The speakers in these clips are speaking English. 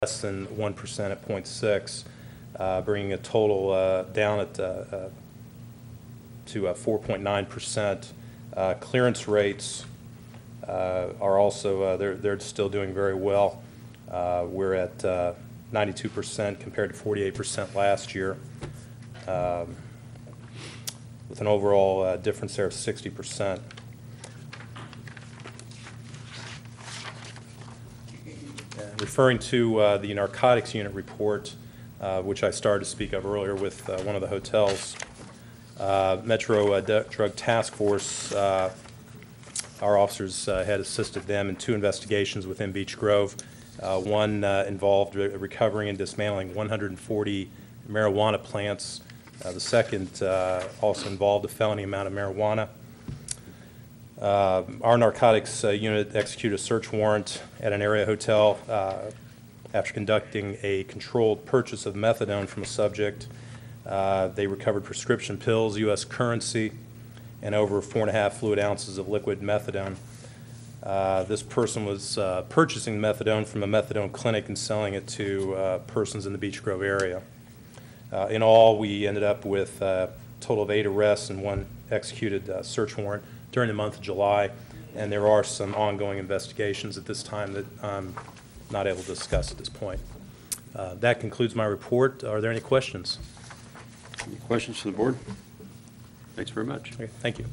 less than 1% at 0.6, bringing a total down at to 4.9%. Clearance rates are also they're still doing very well. We're at 92% compared to 48% last year, with an overall difference there of 60%. Referring to the narcotics unit report, which I started to speak of earlier with one of the hotels, Metro Drug Task Force, our officers had assisted them in 2 investigations within Beech Grove. One involved recovering and dismantling 140 marijuana plants. The second also involved a felony amount of marijuana. Our narcotics unit executed a search warrant at an area hotel after conducting a controlled purchase of methadone from a subject. They recovered prescription pills, U.S. currency, and over 4.5 fluid ounces of liquid methadone. This person was purchasing methadone from a methadone clinic and selling it to persons in the Beech Grove area. In all, we ended up with a total of 8 arrests and 1 executed search warrant during the month of July, and there are some ongoing investigations at this time that I'm not able to discuss at this point. That concludes my report. Are there any questions? Any questions from the board? Thanks very much. Okay, thank you.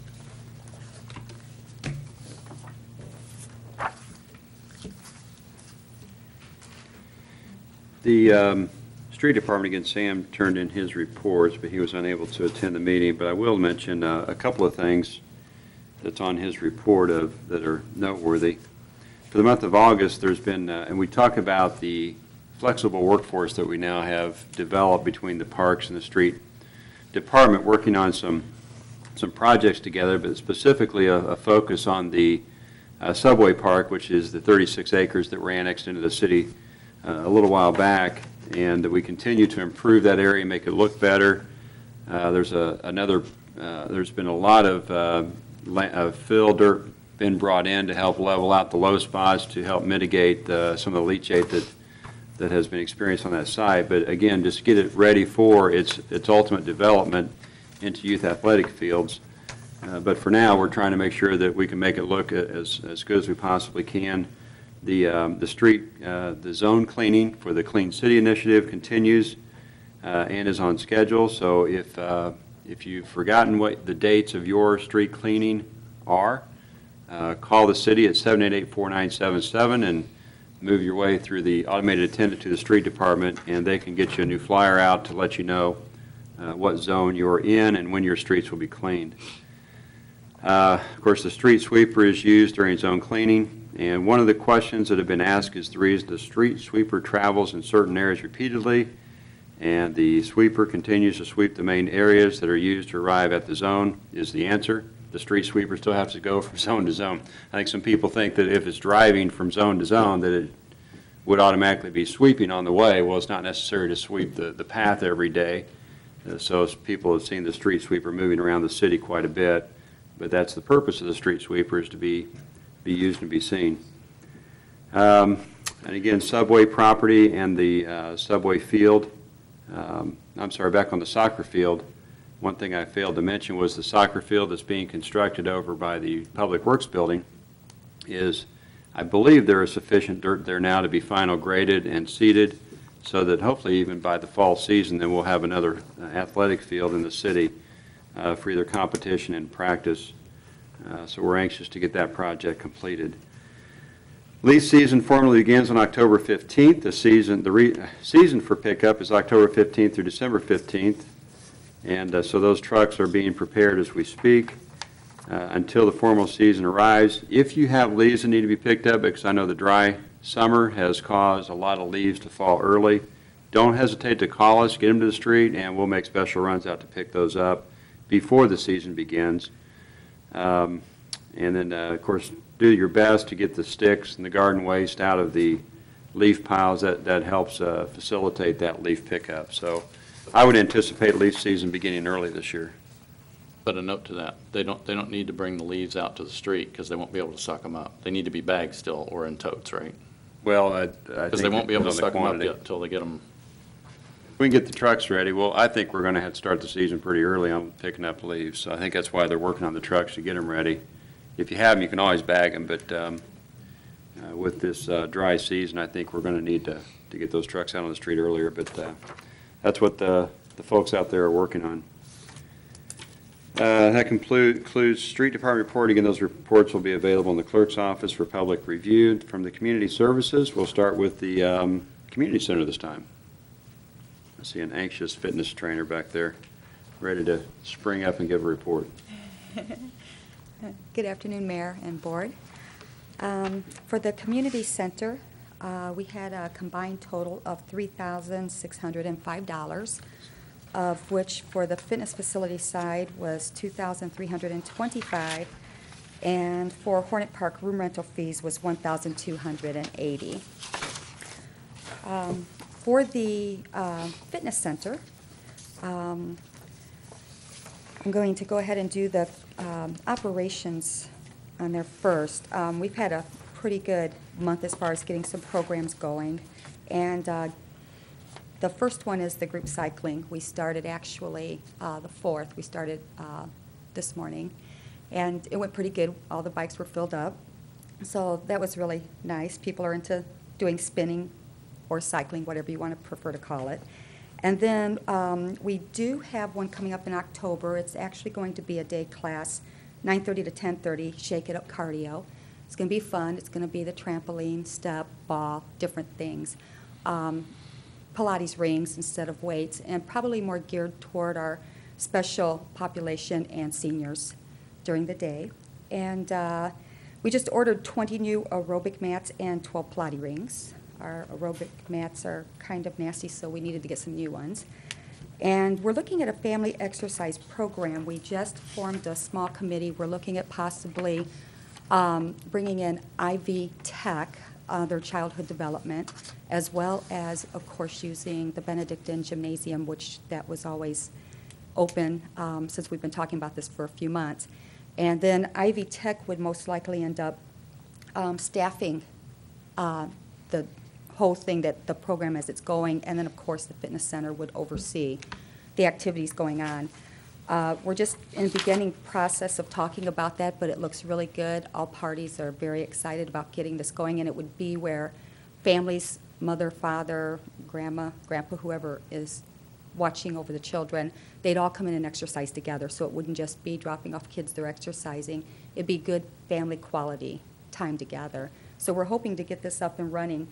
The street department, again, Sam turned in his reports, but he was unable to attend the meeting. But I will mention a couple of things that's on his report that are noteworthy. For the month of August, there's been, and we talk about the flexible workforce that we now have developed between the parks and the street department, working on some projects together, but specifically a focus on the subway park, which is the 36 acres that were annexed into the city a little while back, and that we continue to improve that area, make it look better. There's been a lot of fill dirt been brought in to help level out the low spots, to help mitigate some of the leachate that has been experienced on that site. But again, just get it ready for its ultimate development into youth athletic fields. But for now, we're trying to make sure that we can make it look as good as we possibly can. The zone cleaning for the Clean City Initiative continues and is on schedule. So if you've forgotten what the dates of your street cleaning are, call the city at 788-4977 and move your way through the automated attendant to the street department, and they can get you a new flyer out to let you know what zone you're in and when your streets will be cleaned. Of course, the street sweeper is used during zone cleaning, and one of the questions that have been asked is the reason the street sweeper travels in certain areas repeatedly, and the sweeper continues to sweep the main areas that are used to arrive at the zone is the answer. The street sweeper still has to go from zone to zone. I think some people think that if it's driving from zone to zone that it would automatically be sweeping on the way. Well, it's not necessary to sweep the path every day. So people have seen the street sweeper moving around the city quite a bit, but that's the purpose of the street sweeper, is to be used and be seen. And again, subway property and the subway field. I'm sorry, back on the soccer field. One thing I failed to mention was the soccer field that's being constructed over by the Public Works building is, I believe there is sufficient dirt there now to be final graded and seeded, so that hopefully even by the fall season then we'll have another athletic field in the city for either competition and practice. So we're anxious to get that project completed. Lease season formally begins on October 15th. The season for pickup is October 15th through December 15th. And so those trucks are being prepared as we speak until the formal season arrives. If you have leaves that need to be picked up, because I know the dry summer has caused a lot of leaves to fall early, don't hesitate to call us, get them to the street, and we'll make special runs out to pick those up before the season begins. And then, of course, do your best to get the sticks and the garden waste out of the leaf piles. That helps facilitate that leaf pickup. So I would anticipate leaf season beginning early this year. But a note to that, they don't need to bring the leaves out to the street because they won't be able to suck them up. They need to be bagged still or in totes, right? Well, I Because think they won't be able to depends on the suck them up quantity. yet until they get them. If we can get the trucks ready, well, I think we're going to have to start the season pretty early on picking up leaves. So I think that's why they're working on the trucks to get them ready. If you have them, you can always bag them, but with this dry season, I think we're going to need to get those trucks out on the street earlier. But that's what the folks out there are working on. That concludes Street Department reporting, and those reports will be available in the clerk's office for public review. From the Community Services, we'll start with the Community Center this time. I see an anxious fitness trainer back there, ready to spring up and give a report. Good afternoon, Mayor and Board. For the Community Center, we had a combined total of $3,605, of which for the fitness facility side was $2,325, and for Hornet Park room rental fees was $1,280. For the fitness center, I'm going to go ahead and do the operations on there first. We've had a pretty good month as far as getting some programs going, and the first one is the group cycling. We started actually the 4th. We started this morning, and it went pretty good. All the bikes were filled up, so that was really nice. People are into doing spinning or cycling, whatever you want to prefer to call it. And then we do have one coming up in October. It's actually going to be a day class, 9:30 to 10:30, Shake It Up Cardio. It's going to be fun. It's going to be the trampoline, step, ball, different things. Pilates rings instead of weights, and probably more geared toward our special population and seniors during the day. And we just ordered 20 new aerobic mats and 12 Pilates rings. Our aerobic mats are kind of nasty, so we needed to get some new ones. And we're looking at a family exercise program. We just formed a small committee. We're looking at possibly bringing in IV Tech, their childhood development, as well as, of course, using the Benedictine Gymnasium, which that was always open since we've been talking about this for a few months. And then IV Tech would most likely end up staffing the whole thing, that the program as it's going, and then of course the fitness center would oversee the activities going on. We're just in the beginning process of talking about that, but it looks really good. All parties are very excited about getting this going, and it would be where families, mother, father, grandma, grandpa, whoever is watching over the children, they'd all come in and exercise together, so it wouldn't just be dropping off kids they're exercising. It'd be good family quality time together. So we're hoping to get this up and running.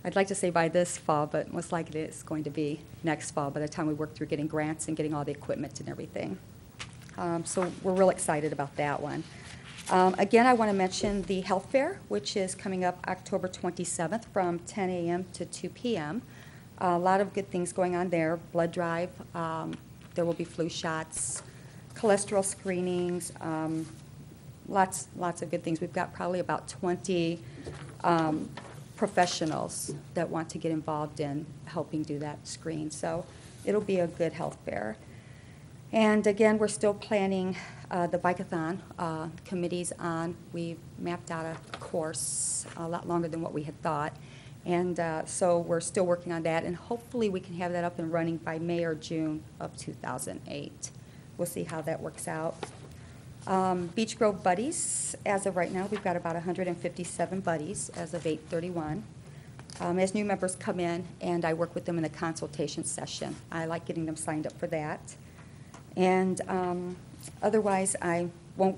I'd like to say by this fall, but most likely it's going to be next fall by the time we work through getting grants and getting all the equipment and everything. So we're real excited about that one. Again, I want to mention the health fair, which is coming up October 27th from 10 a.m. to 2 p.m. A lot of good things going on there. Blood drive, there will be flu shots, cholesterol screenings, lots of good things. We've got probably about 20 professionals that want to get involved in helping do that screen. So it'll be a good health fair. And again, we're still planning the bike-a-thon. Committee's on. We've mapped out a course a lot longer than what we had thought. And so we're still working on that, and hopefully we can have that up and running by May or June of 2008. We'll see how that works out. Beech Grove Buddies, as of right now, we've got about 157 buddies as of 8/31. As new members come in, and I work with them in the consultation session. I like getting them signed up for that. And otherwise, I won't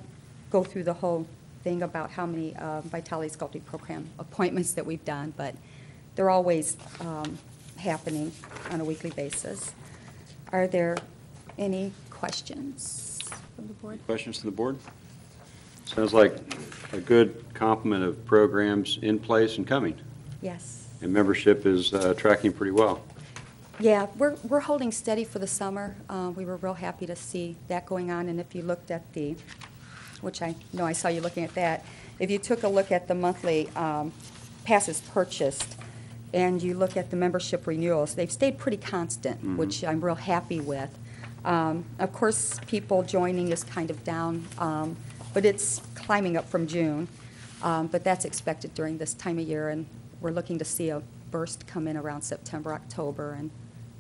go through the whole thing about how many Vitality Sculpting Program appointments that we've done, but they're always happening on a weekly basis. Are there any questions from the board? Questions to the board? Sounds like a good complement of programs in place and coming. Yes. And membership is tracking pretty well. Yeah, we're holding steady for the summer. We were real happy to see that going on, and if you looked at the, which I know I saw you looking at that, if you took a look at the monthly passes purchased and you look at the membership renewals, they've stayed pretty constant, which I'm real happy with. Of course, people joining is kind of down, but it's climbing up from June. But that's expected during this time of year, and we're looking to see a burst come in around September, October, and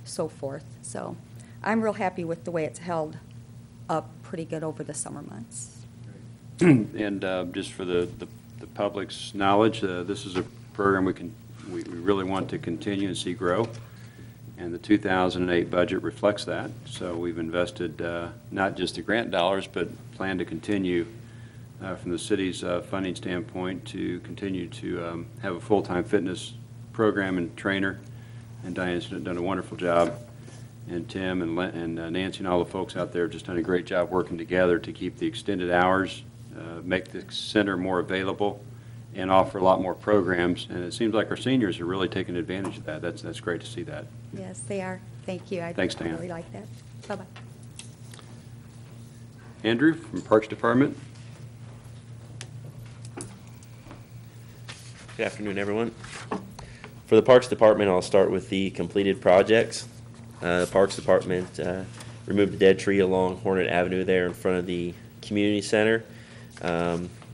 so forth. So I'm real happy with the way it's held up pretty good over the summer months. And just for the public's knowledge, this is a program we really want to continue and see grow, and the 2008 budget reflects that. So we've invested not just the grant dollars, but plan to continue from the city's funding standpoint to continue to have a full-time fitness program and trainer. And Diane's done a wonderful job, and Tim and Nancy and all the folks out there have just done a great job working together to keep the extended hours, make the center more available, and offer a lot more programs. And it seems like our seniors are really taking advantage of that. That's great to see that. Yes, they are. Thank you. Thanks, I Diane. really like that. Bye-bye. Andrew from Parks Department. Good afternoon, everyone. For the Parks Department, I'll start with the completed projects. The Parks Department removed a dead tree along Hornet Avenue there in front of the community center.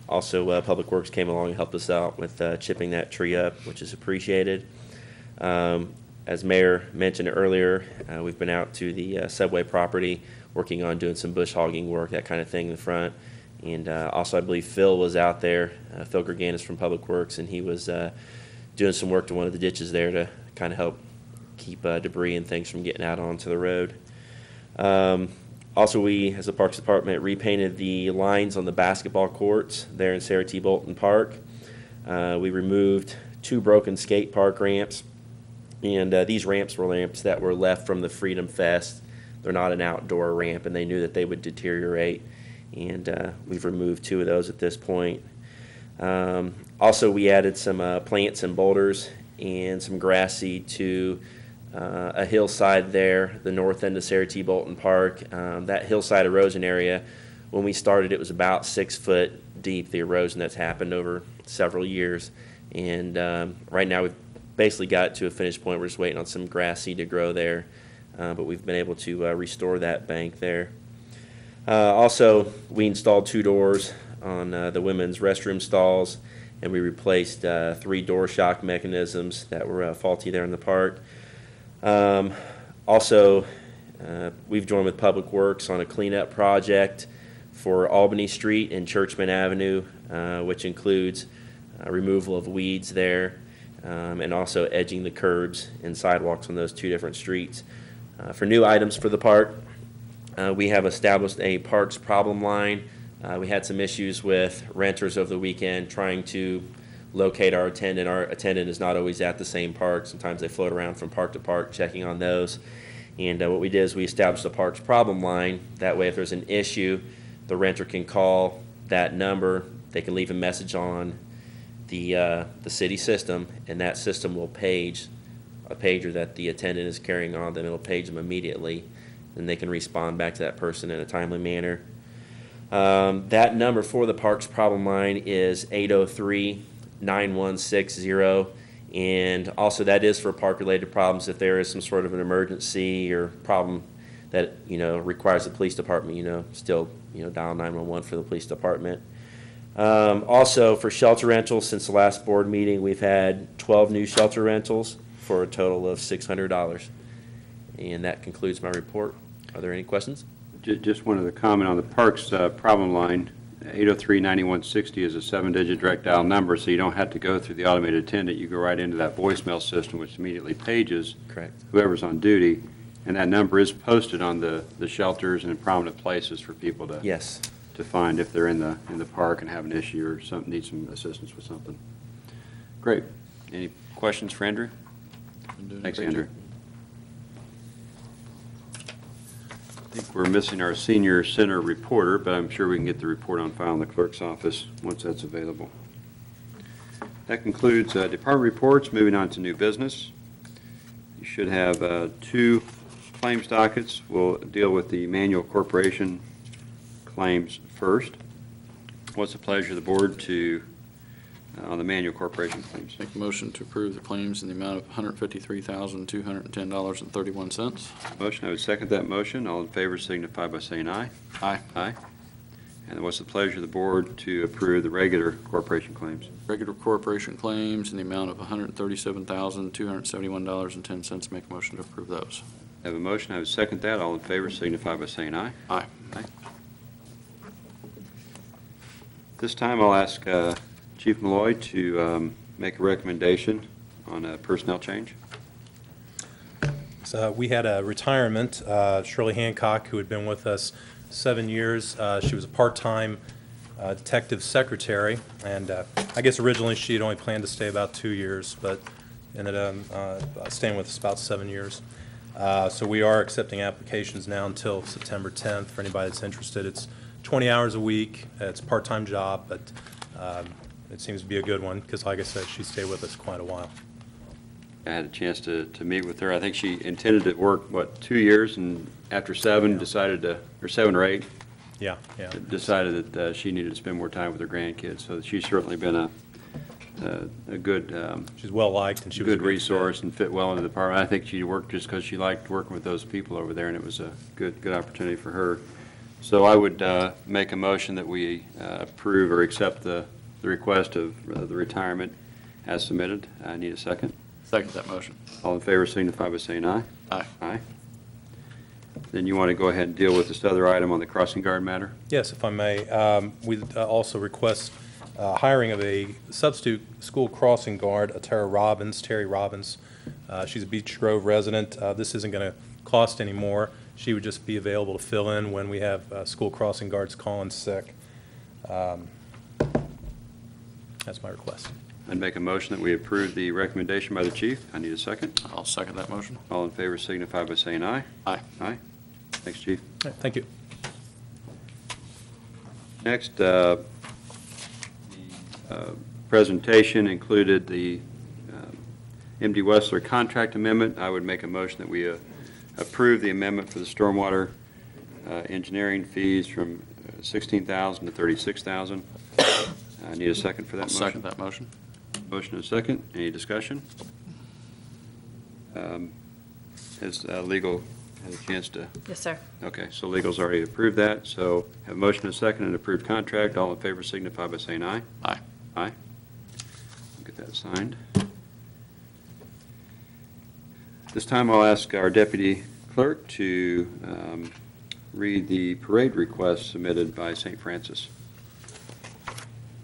Also, Public Works came along and helped us out with chipping that tree up, which is appreciated. As Mayor mentioned earlier, we've been out to the Subway property working on doing some bush hogging work, that kind of thing in the front. And also, I believe Phil was out there, Phil Gerganis from Public Works, and he was doing some work to one of the ditches there to kind of help keep debris and things from getting out onto the road. Also, we, as the Parks Department, repainted the lines on the basketball courts there in Sarah T. Bolton Park. We removed 2 broken skate park ramps, and these ramps were ramps that were left from the Freedom Fest. They're not an outdoor ramp, and they knew that they would deteriorate, and we've removed 2 of those at this point. Also, we added some plants and boulders and some grass seed to a hillside there, the north end of Sarah T. Bolton Park. That hillside erosion area, when we started, it was about 6 foot deep, the erosion that's happened over several years. And right now we've basically got it to a finished point. We're just waiting on some grass seed to grow there. But we've been able to restore that bank there. Also, we installed 2 doors on the women's restroom stalls, and we replaced 3 door shock mechanisms that were faulty there in the park. Also, we've joined with Public Works on a cleanup project for Albany Street and Churchman Avenue, which includes removal of weeds there, and also edging the curbs and sidewalks on those 2 different streets. For new items for the park, we have established a parks problem line. We had some issues with renters over the weekend trying to locate our attendant. Our attendant is not always at the same park. Sometimes they float around from park to park checking on those. And what we did is we established a parks problem line. That way, if there's an issue, the renter can call that number. They can leave a message on the city system, and that system will page a pager that the attendant is carrying on them. It'll page them immediately, and they can respond back to that person in a timely manner. That number for the parks problem line is 803-9160, and also that is for park-related problems. If there is some sort of an emergency or problem that requires the police department, still dial 911 for the police department. Also for shelter rentals, since the last board meeting, we've had 12 new shelter rentals for a total of $600. And that concludes my report. Are there any questions? Just wanted to comment on the parks problem line. 803-9160 is a 7-digit direct dial number, so you don't have to go through the automated attendant. You go right into that voicemail system, which immediately pages Correct. whoever's on duty. And that number is posted on the shelters and in prominent places for people to Yes. to find if they're in the park and have an issue or need some assistance with something. Great. Any questions for Andrew? Thanks, Andrew. I think we're missing our senior center reporter, but I'm sure we can get the report on file in the clerk's office once that's available. That concludes department reports. Moving on to new business. You should have 2 claims dockets. We'll deal with the Manual Corporation claims first. What's the pleasure of the board to on the Manual Corporation claims? Make a motion to approve the claims in the amount of $153,210.31. Motion, I would second that motion. All in favor signify by saying aye. Aye. Aye. And what's the pleasure of the board to approve the regular corporation claims? Regular corporation claims in the amount of $137,271.10. Make a motion to approve those. I have a motion, I would second that. All in favor signify by saying aye. Aye. Aye. This time I'll ask Chief Malloy to make a recommendation on a personnel change. So we had a retirement, Shirley Hancock, who had been with us 7 years. She was a part-time detective secretary, and I guess originally she had only planned to stay about 2 years, but ended up staying with us about 7 years. So we are accepting applications now until September 10th for anybody that's interested. It's 20 hours a week. It's a part-time job, but it seems to be a good one because, like I said, she stayed with us quite a while. I had a chance to meet with her. I think she intended to work, 2 years, and after 7 decided to, or 7 or 8, Yeah. decided that she needed to spend more time with her grandkids. So she's certainly been a good She's well-liked, and she was a good good resource fit. and fit well into the department. I think she worked just because she liked working with those people over there, and it was a good opportunity for her. So I would make a motion that we approve or accept the request of the retirement as submitted. I need a second. Second that motion. All in favor signify by saying aye. Aye. Aye. Then you want to go ahead and deal with this other item on the crossing guard matter? Yes, if I may. We also request hiring of a substitute school crossing guard, Terry Robbins. She's a Beech Grove resident. This isn't going to cost any more. She would just be available to fill in when we have school crossing guards calling sick. That's my request. I'd make a motion that we approve the recommendation by the chief. I need a second. I'll second that motion. All in favor signify by saying aye. Aye. Aye. Thanks, chief. All right, thank you. Next, the presentation included the MD Wessler contract amendment. I would make a motion that we approve the amendment for the stormwater engineering fees from $16,000 to $36,000. I need a second for that I'll motion. second that motion. Motion and second. Any discussion? Has legal had a chance to? Yes, sir. Okay, so legal's already approved that, so have a motion and a second and approved contract. All in favor signify by saying aye. Aye. Aye. I'll get that signed. This time I'll ask our deputy clerk to read the parade request submitted by St. Francis.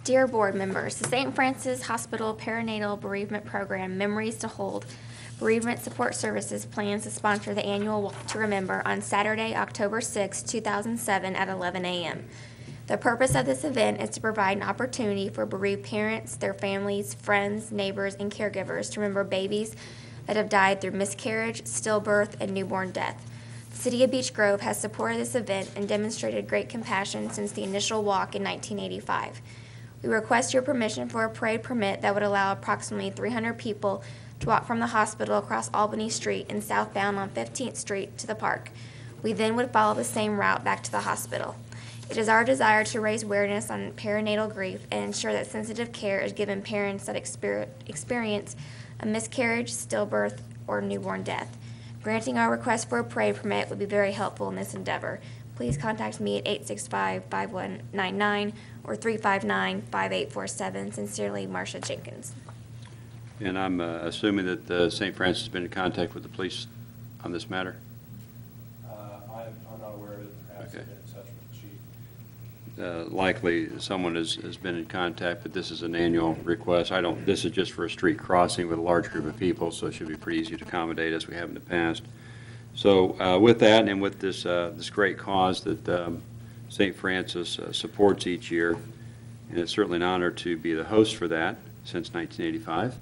Dear board members, the St. Francis Hospital Perinatal Bereavement Program Memories to Hold Bereavement Support Services plans to sponsor the annual Walk to Remember on Saturday, October 6, 2007 at 11 a.m. The purpose of this event is to provide an opportunity for bereaved parents, their families, friends, neighbors, and caregivers to remember babies that have died through miscarriage, stillbirth, and newborn death. The City of Beech Grove has supported this event and demonstrated great compassion since the initial walk in 1985. We request your permission for a parade permit that would allow approximately 300 people to walk from the hospital across Albany Street and southbound on 15th Street to the park. We then would follow the same route back to the hospital. It is our desire to raise awareness on perinatal grief and ensure that sensitive care is given parents that experience a miscarriage, stillbirth, or newborn death. Granting our request for a parade permit would be very helpful in this endeavor. Please contact me at 865-5199 or 359-5847. Sincerely, Marcia Jenkins. And I'm assuming that St. Francis has been in contact with the police on this matter? I'm not aware of it. Perhaps Okay. I've been in touch with the chief. Likely someone has been in contact, but this is an annual request. This is just for a street crossing with a large group of people, so it should be pretty easy to accommodate as we have in the past. So with that and with this great cause that St. Francis supports each year, and it's certainly an honor to be the host for that since 1985,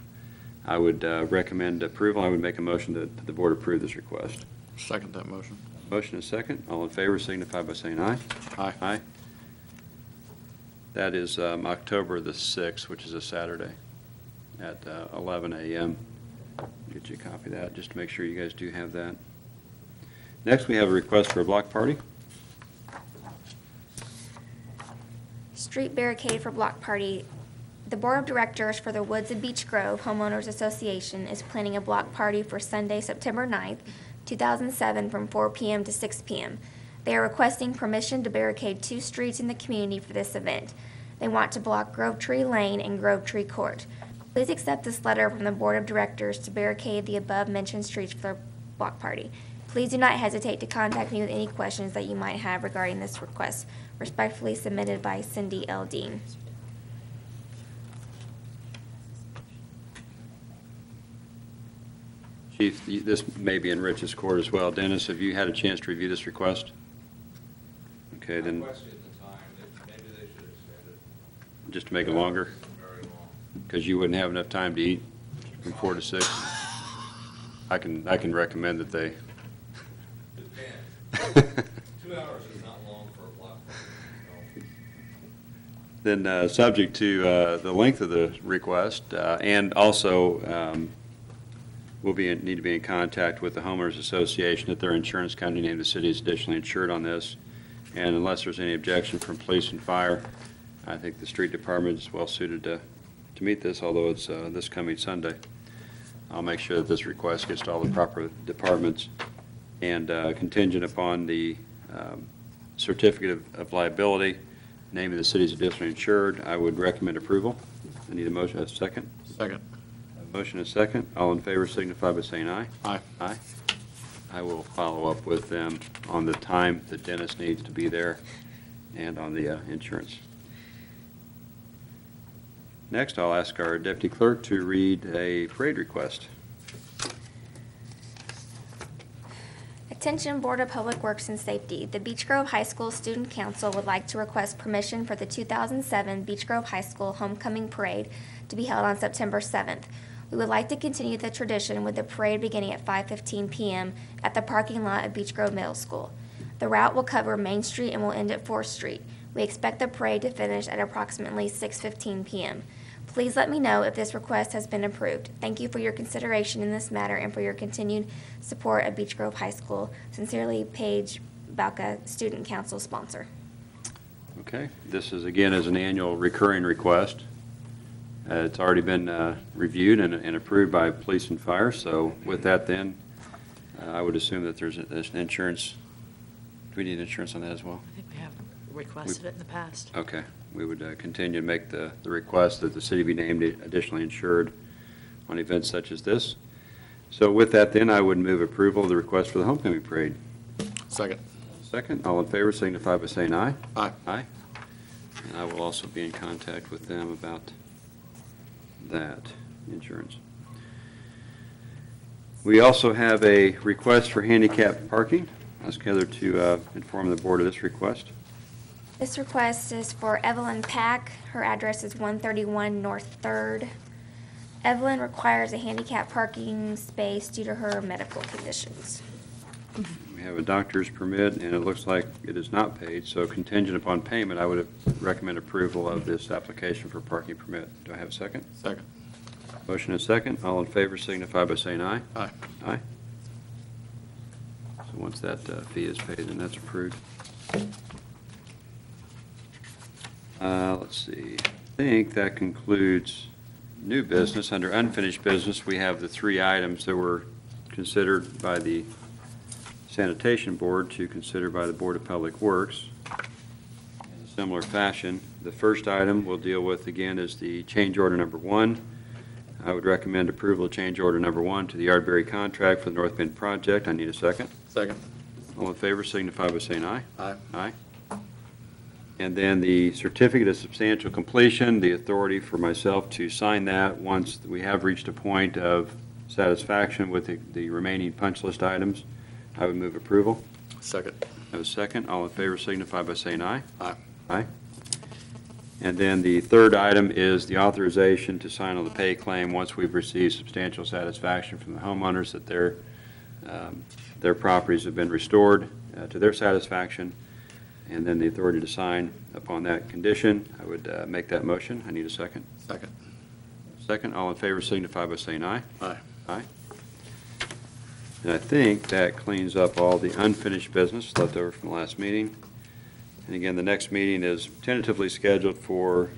I would recommend approval. I would make a motion that the board approve this request. Second that motion. Motion and second. All in favor signify by saying aye. Aye. Aye. That is October the 6th, which is a Saturday at 11 a.m. Get you a copy of that, just to make sure you guys do have that. Next, we have a request for a block party. Street barricade for block party. The Board of Directors for the Woods of Beech Grove Homeowners Association is planning a block party for Sunday, September 9th, 2007 from 4 p.m. to 6 p.m. They are requesting permission to barricade 2 streets in the community for this event. They want to block Grove Tree Lane and Grove Tree Court. Please accept this letter from the Board of Directors to barricade the above-mentioned streets for their block party. Please do not hesitate to contact me with any questions that you might have regarding this request. Respectfully submitted by Cindy L. Dean. Chief, this may be in Rich's court as well. Dennis, have you had a chance to review this request? Okay, then, I questioned the time, maybe they should extend it. just to make it longer, Very long. because you wouldn't have enough time to eat from 4 to 6. I can recommend that they. Depends. 2 hours is not long for a block party. Then, subject to the length of the request, and also we'll need to be in contact with the homeowners association that their insurance company named the city is additionally insured on this. And unless there's any objection from police and fire, I think the street department is well suited to meet this, although it's this coming Sunday. I'll make sure that this request gets to all the proper departments, and contingent upon the certificate of liability naming the city's additionally insured, I would recommend approval. I need a motion, a second. Second. A motion and a second. All in favor signify by saying aye. Aye. Aye. I will follow up with them on the time that Dennis needs to be there and on the insurance. Next, I'll ask our deputy clerk to read a parade request. Attention Board of Public Works and Safety. The Beech Grove High School Student Council would like to request permission for the 2007 Beech Grove High School Homecoming Parade to be held on September 7th. We would like to continue the tradition with the parade beginning at 5:15 p.m. at the parking lot of Beech Grove Middle School. The route will cover Main Street and will end at 4th Street. We expect the parade to finish at approximately 6:15 p.m. Please let me know if this request has been approved. Thank you for your consideration in this matter and for your continued support of Beech Grove High School. Sincerely, Paige Balka, Student Council sponsor. Okay, this is again as an annual recurring request. It's already been reviewed and approved by police and fire, so with that then, I would assume that there's an insurance. Do we need insurance on that as well? I think we have requested it in the past. Okay, we would continue to make the request that the city be named additionally insured on events such as this. So with that then, I would move approval of the request for the homecoming parade. Second. Second, all in favor signify by saying aye. Aye. Aye. And I will also be in contact with them about that insurance. We also have a request for handicap parking. Ask Heather to inform the board of this request. This request is for Evelyn Pack. Her address is 131 North 3rd. Evelyn requires a handicap parking space due to her medical conditions. We have a doctor's permit, and it looks like it is not paid, so contingent upon payment, I would recommend approval of this application for parking permit. Do I have a second? Second. Motion and second. All in favor signify by saying aye. Aye. Aye. So once that fee is paid, then that's approved. Let's see. I think that concludes new business. Under unfinished business, we have the 3 items that were considered by the Sanitation Board to consider by the Board of Public Works. In a similar fashion, the first item we'll deal with again is the change order number 1. I would recommend approval of change order number 1 to the Yardberry contract for the North Bend project. I need a second. Second. All in favor signify by saying aye. Aye. Aye. And then the certificate of substantial completion, the authority for myself to sign that once we have reached a point of satisfaction with the remaining punch list items. I would move approval. Second. Have a second. All in favor signify by saying aye. Aye. Aye. And then the third item is the authorization to sign on the pay claim once we've received substantial satisfaction from the homeowners that their properties have been restored to their satisfaction, and then the authority to sign upon that condition. I would make that motion. I need a second. Second. Second. All in favor signify by saying aye. Aye. Aye. And I think that cleans up all the unfinished business left over from the last meeting. And again, the next meeting is tentatively scheduled for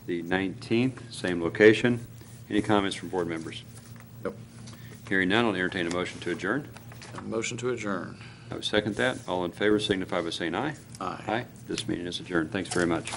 the 19th, same location. Any comments from board members? Nope. Hearing none, I'll entertain a motion to adjourn. A motion to adjourn. I would second that. All in favor signify by saying aye. Aye. Aye. This meeting is adjourned. Thanks very much.